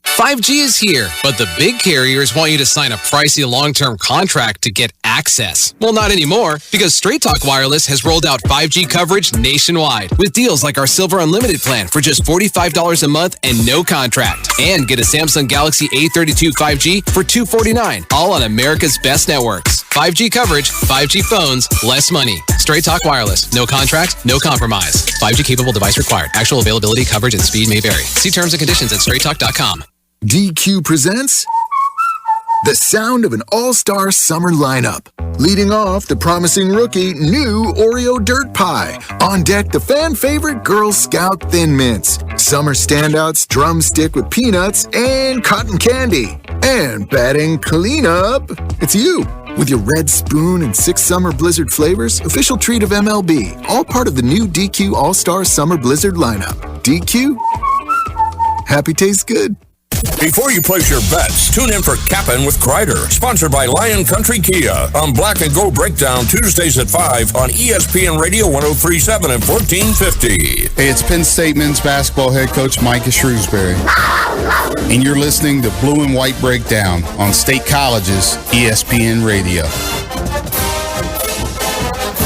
5G is here, but the big carriers want you to sign a pricey long-term contract to get access. Well, not anymore, because Straight Talk Wireless has rolled out 5G coverage nationwide with deals like our Silver Unlimited plan for just $45 a month and no contract. And get a Samsung Galaxy A32 5G for $249, all on America's best networks. 5G coverage, 5G phones, less money. Straight Talk Wireless. No contract, no compromise. 5G capable device required. Actual availability, coverage, and speed may vary. See terms and conditions at straighttalk.com. DQ presents the sound of an all-star summer lineup. Leading off, the promising rookie, new Oreo Dirt Pie. On deck, the fan favorite Girl Scout Thin Mints. Summer standouts, drumstick with peanuts and cotton candy. And batting cleanup, it's you. With your red spoon and 6 summer blizzard flavors, official treat of MLB. All part of the new DQ All-Star Summer Blizzard lineup. DQ? Happy tastes good. Before you place your bets, tune in for Cappin' with Kreider, sponsored by Lion Country Kia on Black and Gold Breakdown Tuesdays at 5 on ESPN Radio 103.7 and 1450. Hey, it's Penn State men's basketball head coach Micah Shrewsberry, and you're listening to Blue and White Breakdown on State College's ESPN Radio.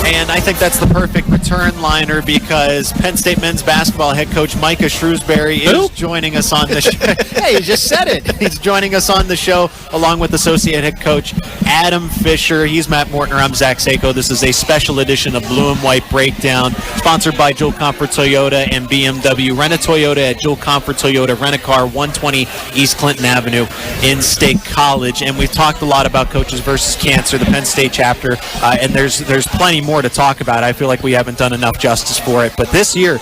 And I think that's the perfect return liner because Penn State men's basketball head coach Micah Shrewsberry is joining us on the show. Hey, you just said it. He's joining us on the show along with associate head coach Adam Fisher. He's Matt Bortner. I'm Zach Seyko. This is a special edition of Blue and White Breakdown sponsored by Joel Comfort Toyota and BMW. Rent a Toyota at Joel Comfort Toyota. Rent a car, 120 East Clinton Avenue in State College. And we've talked a lot about Coaches versus Cancer, the Penn State chapter, and there's plenty more more to talk about. I feel like we haven't done enough justice for it. But this year,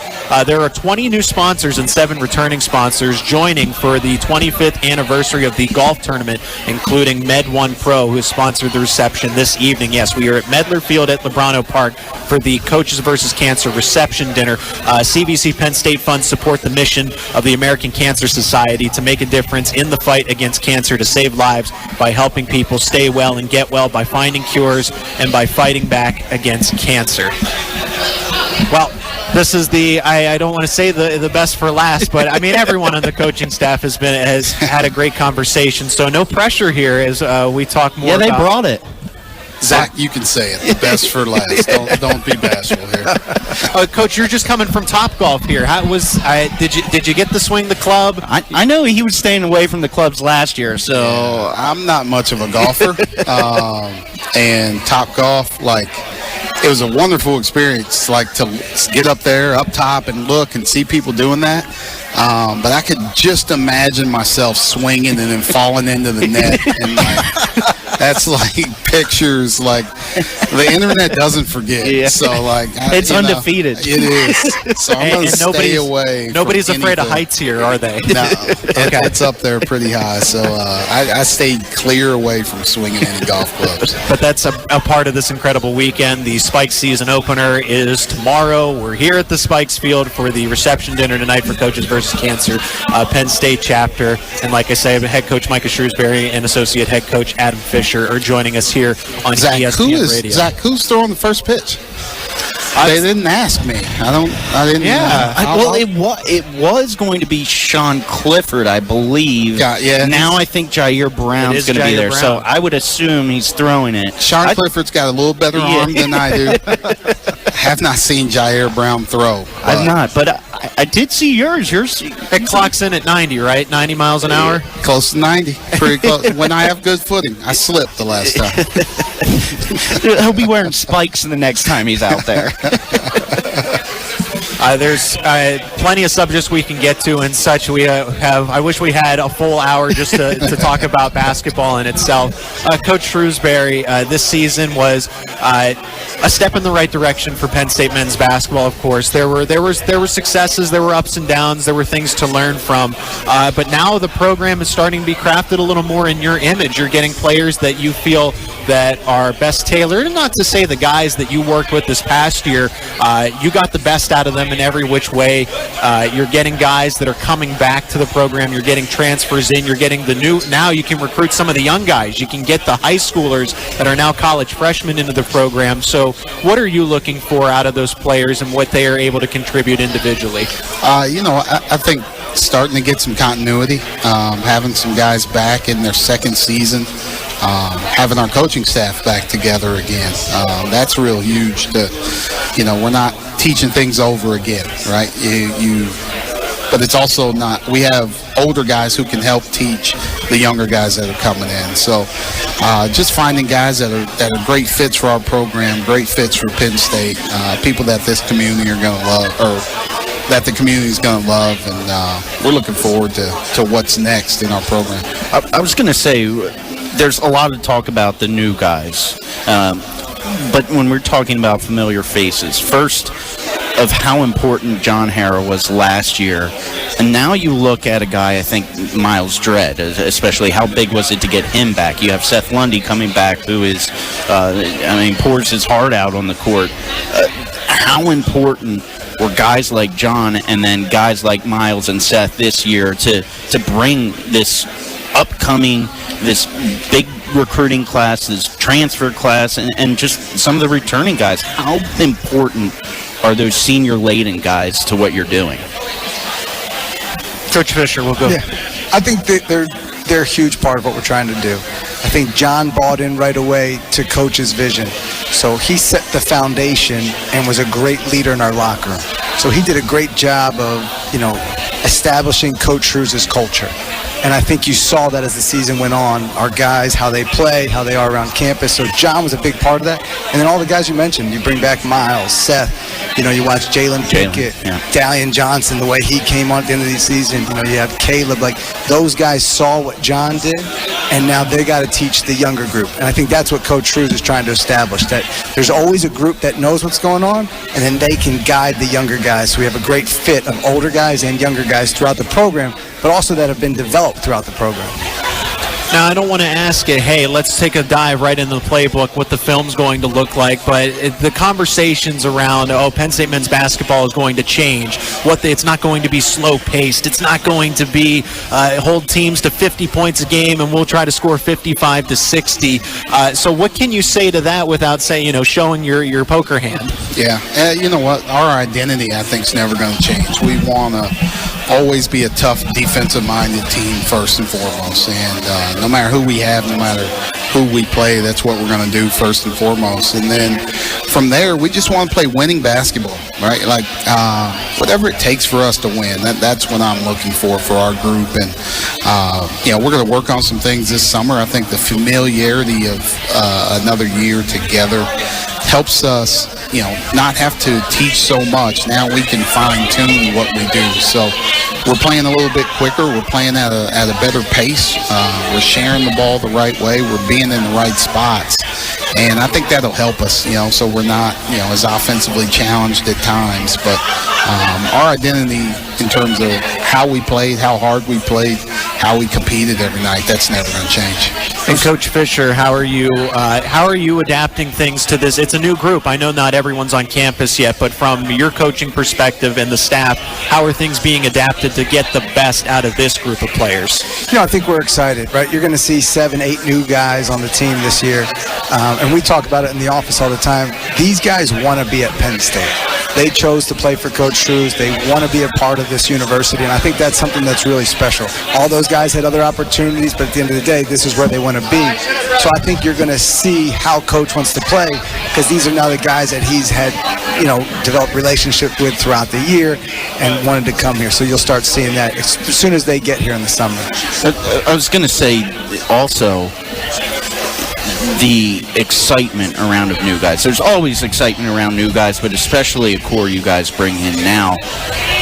there are 20 new sponsors and 7 returning sponsors joining for the 25th anniversary of the golf tournament, including Med1 Pro, who has sponsored the reception this evening. Yes, we are at Medler Field at Lebrano Park for the Coaches vs. Cancer reception dinner. CVC Penn State funds support the mission of the American Cancer Society to make a difference in the fight against cancer, to save lives by helping people stay well and get well, by finding cures, and by fighting back against cancer. Well, this is I don't want to say the best for last, but I mean, everyone on the coaching staff has had a great conversation, so no pressure here as we talk more. Yeah, they brought it. Zach, you can say it. The best for last. Don't be bashful here. Coach, you're just coming from Topgolf here. How did you get to swing the club? I know he was staying away from the clubs last year, so yeah, I'm not much of a golfer. And Topgolf, it was a wonderful experience, to get up there, up top, and look and see people doing that. But I could just imagine myself swinging and then falling into the net. And that's pictures. The internet doesn't forget. Yeah. So it's undefeated. It is. So I'm going to stay away. Nobody's from afraid of anything. heights here, are they? No, it's up there pretty high. So I stayed clear away from swinging any golf clubs. But that's a part of this incredible weekend. The Spikes season opener is tomorrow. We're here at the Spikes Field for the reception dinner tonight for Coaches vs. Cancer, Penn State chapter. And like I say, head coach Micah Shrewsberry and associate head coach Adam Fisher are joining us here on ESPN Radio. Zach, who's throwing the first pitch? They didn't ask me. I didn't. Yeah. It was going to be Sean Clifford, I believe. Yeah. Now I think Jair Brown's going to be there, so I would assume he's throwing it. Sean Clifford's got a little better arm than I do. I have not seen Jair Brown throw. I've not, but I did see yours. It clocks in at 90, right? 90 miles an hour? Close to 90. Pretty close. When I have good footing. I slipped the last time. He'll be wearing spikes the next time he's out there. There's plenty of subjects we can get to and such. We I wish we had a full hour just to talk about basketball in itself. Coach Shrewsberry, this season was a step in the right direction for Penn State men's basketball. Of course, there were successes, there were ups and downs, there were things to learn from. But now the program is starting to be crafted a little more in your image. You're getting players that you feel that are best tailored, and not to say the guys that you worked with this past year, you got the best out of them in every which way. You're getting guys that are coming back to the program. You're getting transfers in. You're getting now you can recruit some of the young guys. You can get the high schoolers that are now college freshmen into the program. So what are you looking for out of those players and what they are able to contribute individually? I think starting to get some continuity, having some guys back in their second season, having our coaching staff back together again. That's real huge. We're not teaching things over again, right? But it's also not. We have older guys who can help teach the younger guys that are coming in. So just finding guys that are great fits for our program, great fits for Penn State, people that this community are going to love, or that the community is going to love, and we're looking forward to what's next in our program. I was going to say, there's a lot of talk about the new guys, but when we're talking about familiar faces, first of how important John Harrow was last year, and now you look at a guy, I think Miles Dredd, especially how big was it to get him back? You have Seth Lundy coming back, who is, pours his heart out on the court. How important were guys like John and then guys like Miles and Seth this year to bring this this big recruiting class, this transfer class, and just some of the returning guys? How important are those senior-laden guys to what you're doing? Coach Fisher, we'll go. Yeah, I think they're a huge part of what we're trying to do. I think John bought in right away to Coach's vision. So he set the foundation and was a great leader in our locker room. So he did a great job of, establishing Coach Shrews' culture. And I think you saw that as the season went on, our guys, how they play, how they are around campus. So John was a big part of that. And then all the guys you mentioned, you bring back Miles, Seth, You know, you watch Jalen Pickett, Dalian Johnson, the way he came on at the end of the season. You know, you have Caleb. Like, those guys saw what John did, and now they got to teach the younger group. And I think that's what Coach Shrews is trying to establish, that there's always a group that knows what's going on, and then they can guide the younger guys. So we have a great fit of older guys and younger guys throughout the program, but also that have been developed throughout the program. Now, I don't want to ask it, hey, let's take a dive right into the playbook, what the film's going to look like, but the conversations around, Penn State men's basketball is going to change. It's not going to be slow-paced. It's not going to be hold teams to 50 points a game, and we'll try to score 55 to 60. So what can you say to that without showing your poker hand? Yeah, you know what? Our identity, I think, is never going to change. We want to always be a tough defensive-minded team first and foremost, and no matter who we have, no matter who we play, that's what we're going to do first and foremost. And then from there, we just want to play winning basketball, right? Like whatever it takes for us to win. That's what I'm looking for our group. And we're going to work on some things this summer. I think the familiarity of another year together helps us, not have to teach so much. Now we can fine-tune what we do. So we're playing a little bit quicker. We're playing at a better pace. We're sharing the ball the right way. We're being in the right spots. And I think that'll help us, so we're not, as offensively challenged at times. But our identity in terms of how we played, how hard we played, how we competed every night, that's never going to change. And Coach Fisher, how are you adapting things to this? It's a new group. I know not everyone's on campus yet, but from your coaching perspective and the staff, how are things being adapted to get the best out of this group of players? I think we're excited, right? You're going to see 7-8 new guys on the team this year, and we talk about it in the office all the time. These guys want to be at Penn State. They chose to play for Coach Shrews. They want to be a part of this university, and I think that's something that's really special. All those guys had other opportunities, but at the end of the day, this is where they want to be. So I think you're going to see how Coach wants to play, because these are now the guys that he's had, developed relationship with throughout the year and wanted to come here. So you'll start seeing that as soon as they get here in the summer. I was going to say also, the excitement around of new guys. There's always excitement around new guys, but especially a core you guys bring in now.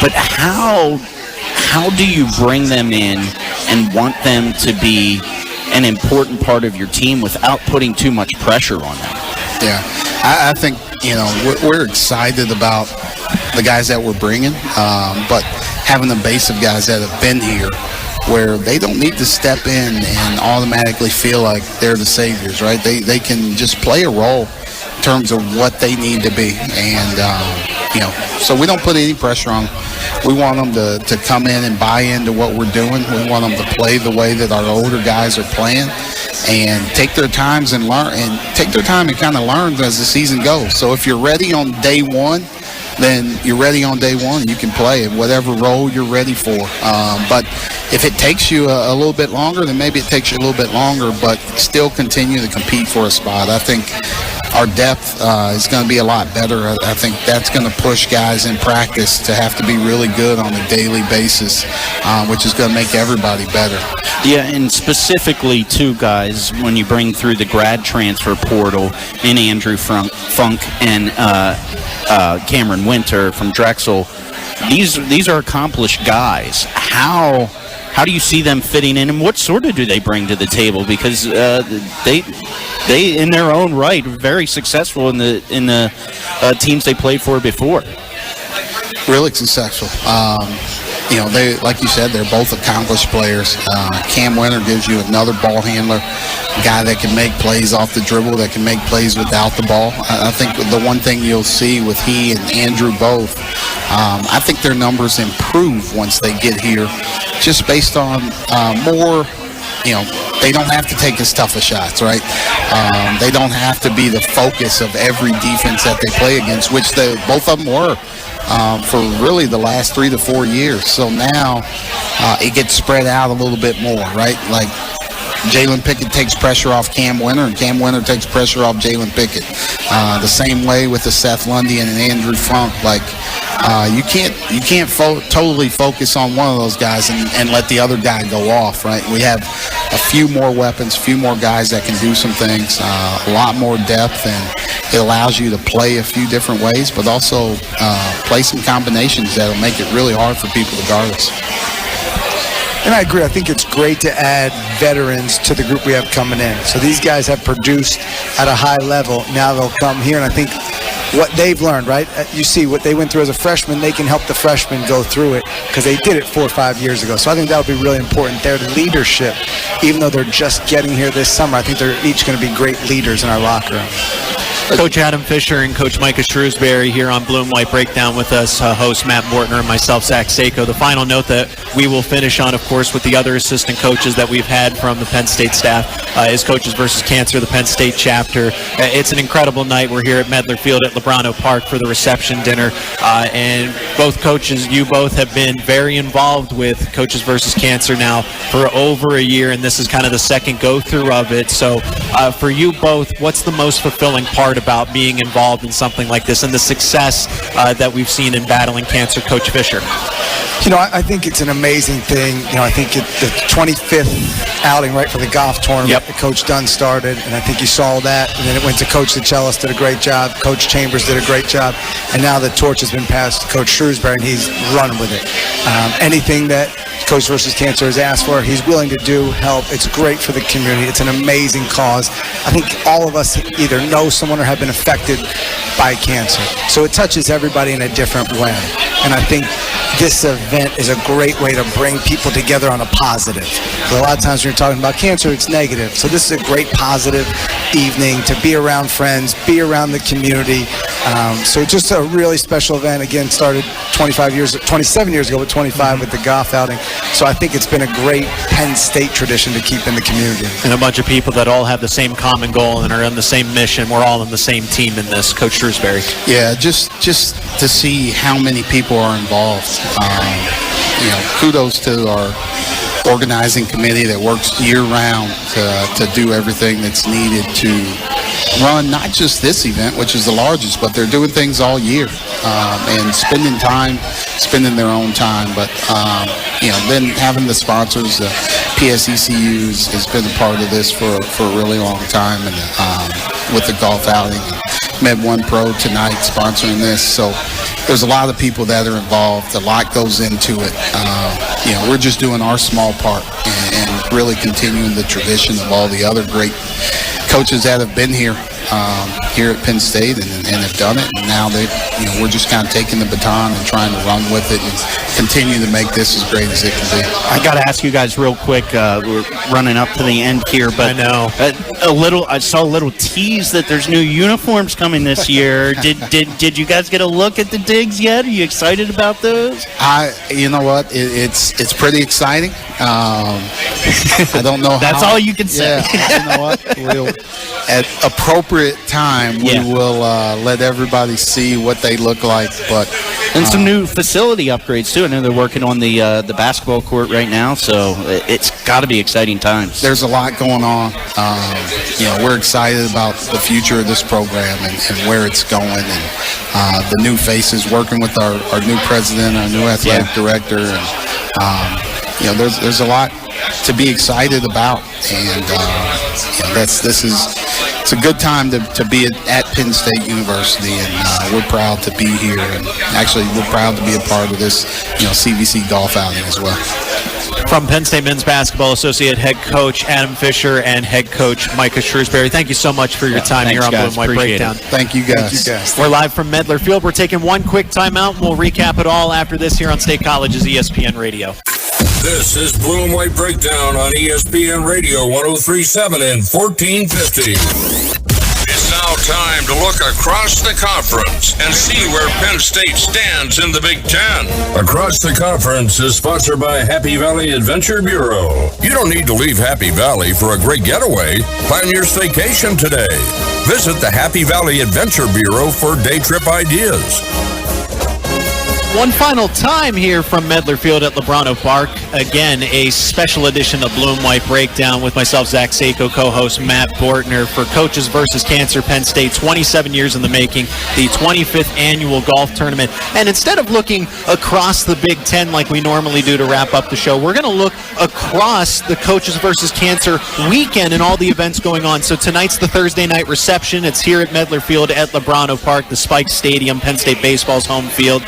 But how do you bring them in and want them to be an important part of your team without putting too much pressure on them? Yeah, I think, we're excited about the guys that we're bringing, but having a base of guys that have been here where they don't need to step in and automatically feel like they're the saviors, right? They can just play a role in terms of what they need to be. And, so we don't put any pressure on them. We want them to come in and buy into what we're doing. We want them to play the way that our older guys are playing and take their times and learn, and take their time and kind of learn as the season goes. So if you're ready on day one, then you're ready on day one. You can play in whatever role you're ready for. But if it takes you a little bit longer, then maybe it takes you a little bit longer, but still continue to compete for a spot. I think our depth is going to be a lot better. I think that's going to push guys in practice to have to be really good on a daily basis, which is going to make everybody better. Yeah, and specifically, too, guys, when you bring through the grad transfer portal in Andrew Funk and Cameron Winter from Drexel, these are accomplished guys. How do you see them fitting in, and what sort of do they bring to the table? Because they in their own right, are very successful in the teams they played for before. Really successful. They, like you said, they're both accomplished players. Cam Winter gives you another ball handler, a guy that can make plays off the dribble, that can make plays without the ball. I think the one thing you'll see with he and Andrew both, I think their numbers improve once they get here, just based on more, they don't have to take as tough of shots, right? They don't have to be the focus of every defense that they play against, which both of them were. For really the last 3 to 4 years. So now it gets spread out a little bit more, right? Like Jalen Pickett takes pressure off Cam Winter, and Cam Winter takes pressure off Jalen Pickett. The same way with the Seth Lundy and Andrew Funk. Like you can't totally focus on one of those guys and let the other guy go off, right? We have a few more weapons, a few more guys that can do some things, a lot more depth, and it allows you to play a few different ways, but also play some combinations that'll make it really hard for people to guard us. And I agree. I think it's great to add veterans to the group we have coming in. So these guys have produced at a high level. Now they'll come here, and I think what they've learned, right? You see what they went through as a freshman, they can help the freshmen go through it because they did it 4 or 5 years ago. So I think that'll be really important. Their leadership, even though they're just getting here this summer, I think they're each going to be great leaders in our locker room. Coach Adam Fisher and Coach Micah Shrewsberry here on Blue and White Breakdown with us, host Matt Bortner and myself, Zach Seyko. The final note that we will finish on, of course, with the other assistant coaches that we've had from the Penn State staff is Coaches versus Cancer, the Penn State chapter. It's an incredible night. We're here at Medler Field at Lebrano Park for the reception dinner, and both coaches, you both have been very involved with Coaches versus Cancer now for over a year, and this is kind of the second go-through of it. So for you both, what's the most fulfilling part about being involved in something like this and the success that we've seen in battling cancer? Coach Fisher. I think it's an amazing thing. I think the 25th outing, right, for the golf tournament that Coach Dunn started, and I think you saw that, and then it went to Coach DeCellis, did a great job, Coach Chambers did a great job, and now the torch has been passed to Coach Shrewsberry, and he's running with it. Anything that Coach versus Cancer has asked for, he's willing to do, help. It's great for the community. It's an amazing cause. I think all of us either know someone or have been affected by cancer. So it touches everybody in a different way. And I think this event is a great way to bring people together on a positive. So a lot of times when you're talking about cancer, it's negative. So this is a great positive evening to be around friends, be around the community. So just a really special event. Again, started 27 years ago, but 25 with the golf outing. So I think it's been a great Penn State tradition to keep in the community. And a bunch of people that all have the same common goal and are on the same mission. We're all on the same team in this. Coach Shrewsberry. Yeah, just to see how many people are involved. Kudos to our organizing committee that works year-round to do everything that's needed to run not just this event, which is the largest, but they're doing things all year and spending their own time. But, then having the sponsors, the PSECUs has been a part of this for a really long time, and with the golf outing, Med One Pro tonight sponsoring this. So there's a lot of people that are involved. A lot goes into it. We're just doing our small part and really continuing the tradition of all the other great coaches that have been here at Penn State and have done it. And now we're just kind of taking the baton and trying to run with it and continue to make this as great as it can be. I got to ask you guys real quick. We're running up to the end here, but I know I saw a little tease that there's new uniforms coming this year. Did you guys get a look at the digs yet? Are you excited about those? You know what? It's pretty exciting. I don't know. That's all you can say. Yeah, you know what? At appropriate time, we will let everybody see what they look like. And some new facility upgrades too. I know they're working on the basketball court right now, so it's got to be exciting times. There's a lot going on. We're excited about the future of this program and where it's going, and the new faces working with our new president, our new athletic director, and there's a lot to be excited about, and it's a good time to be at Penn State University, and we're proud to be here, and actually we're proud to be a part of this CVC golf outing as well. From Penn State men's basketball, Associate Head Coach Adam Fisher and Head Coach Micah Shrewsberry, thank you so much for your time here on Blue and White Breakdown. Thank you guys. We're live from Medler Field. We're taking one quick timeout, and we'll recap it all after this here on State College's ESPN Radio. This is Blue and White Breakdown on ESPN Radio 103.7 and 1450. It's now time to look across the conference and see where Penn State stands in the Big Ten. Across the Conference is sponsored by Happy Valley Adventure Bureau. You don't need to leave Happy Valley for a great getaway. Plan your staycation today. Visit the Happy Valley Adventure Bureau for day trip ideas. One final time here from Medler Field at Lebrano Park. Again, a special edition of Blue and White Breakdown with myself, Zach Seyko, co-host Matt Bortner for Coaches versus Cancer Penn State. 27 years in the making, the 25th annual golf tournament. And instead of looking across the Big Ten like we normally do to wrap up the show, we're going to look across the Coaches versus Cancer weekend and all the events going on. So tonight's the Thursday night reception. It's here at Medler Field at Lebrano Park, the Spike Stadium, Penn State baseball's home field.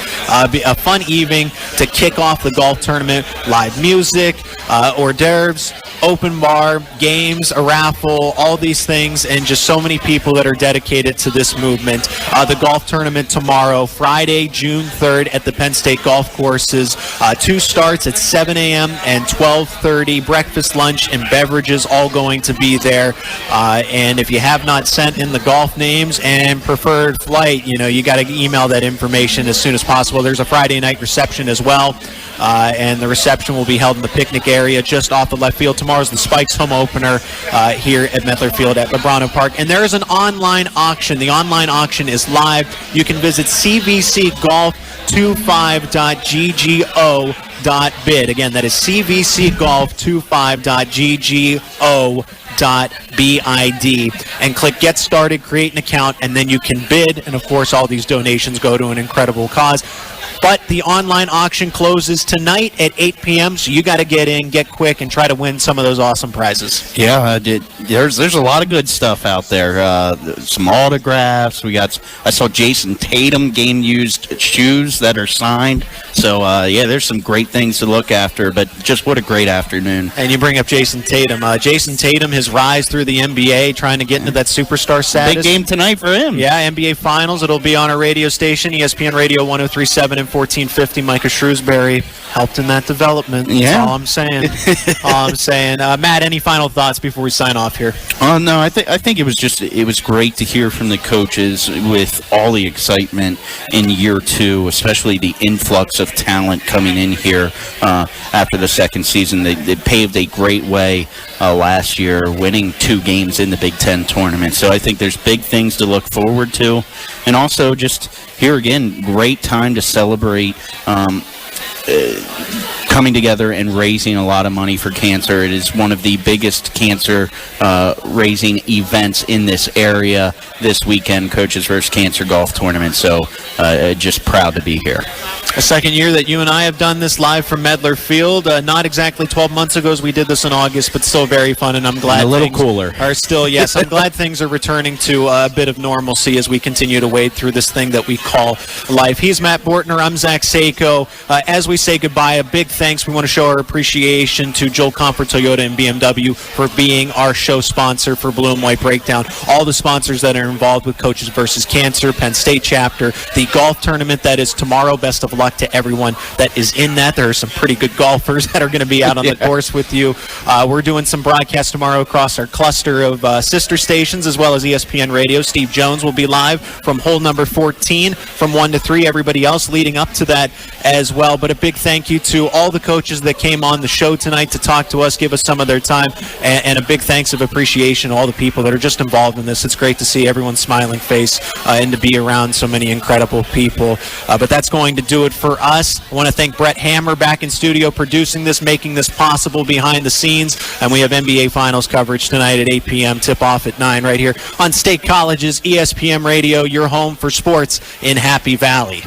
A fun evening to kick off the golf tournament. Live music, hors d'oeuvres, open bar, games, a raffle, all these things, and just so many people that are dedicated to this movement. The golf tournament tomorrow, Friday, June 3rd at the Penn State golf courses. 2 starts at 7 a.m. and 12:30. Breakfast, lunch, and beverages all going to be there. And if you have not sent in the golf names and preferred flight, you got to email that information as soon as possible. There's a Friday night reception as well. And the reception will be held in the picnic area just off the left field. Tomorrow's the Spikes home opener here at Medler Field at Lebrano Park. And there is an online auction. The online auction is live. You can visit cvcgolf25.ggo.bid. Again, that is cvcgolf25.ggo.bid, and click Get Started, create an account, and then you can bid. And of course, all these donations go to an incredible cause. But the online auction closes tonight at 8 p.m., so you got to get in, get quick, and try to win some of those awesome prizes. Yeah, there's a lot of good stuff out there. Some autographs. I saw Jason Tatum game-used shoes that are signed. So, there's some great things to look after, but just what a great afternoon. And you bring up Jason Tatum. Jason Tatum, his rise through the NBA, trying to get into that superstar status. Big game tonight for him. Yeah, NBA Finals. It'll be on our radio station, ESPN Radio 103.7 and 1450. Micah Shrewsberry helped in that development. That's all I'm saying. Matt, any final thoughts before we sign off here? No, I think it was great to hear from the coaches with all the excitement in year 2, especially the influx of talent coming in here after the second season. They paved a great way last year, winning 2 games in the Big Ten tournament. So I think there's big things to look forward to. And also just here again, great time to celebrate coming together and raising a lot of money for cancer. It is one of the biggest cancer raising events in this area this weekend, Coaches vs. Cancer Golf Tournament. So just proud to be here. A second year that you and I have done this live from Medler Field. Not exactly 12 months ago as we did this in August, but still very fun, and I'm glad a little cooler. Are still, yes, I'm glad things are returning to a bit of normalcy as we continue to wade through this thing that we call life. He's Matt Bortner. I'm Zach Seyko. As we say goodbye, a big thanks. We want to show our appreciation to Joel Comfort Toyota and BMW for being our show sponsor for Blue and White Breakdown. All the sponsors that are involved with Coaches versus Cancer, Penn State chapter, the golf tournament that is tomorrow. Best of luck to everyone that is in that. There are some pretty good golfers that are going to be out on the course with you. We're doing some broadcasts tomorrow across our cluster of sister stations as well as ESPN Radio. Steve Jones will be live from hole number 14 from 1 to 3. Everybody else leading up to that as well. But a big thank you to all the coaches that came on the show tonight to talk to us, give us some of their time, and a big thanks of appreciation to all the people that are just involved in this. It's great to see everyone's smiling face and to be around so many incredible people. But that's going to do it for us. I want to thank Brett Hammer back in studio producing this, making this possible behind the scenes. And we have NBA Finals coverage tonight at 8 p.m. Tip-off at 9 right here on State College's ESPN Radio, your home for sports in Happy Valley.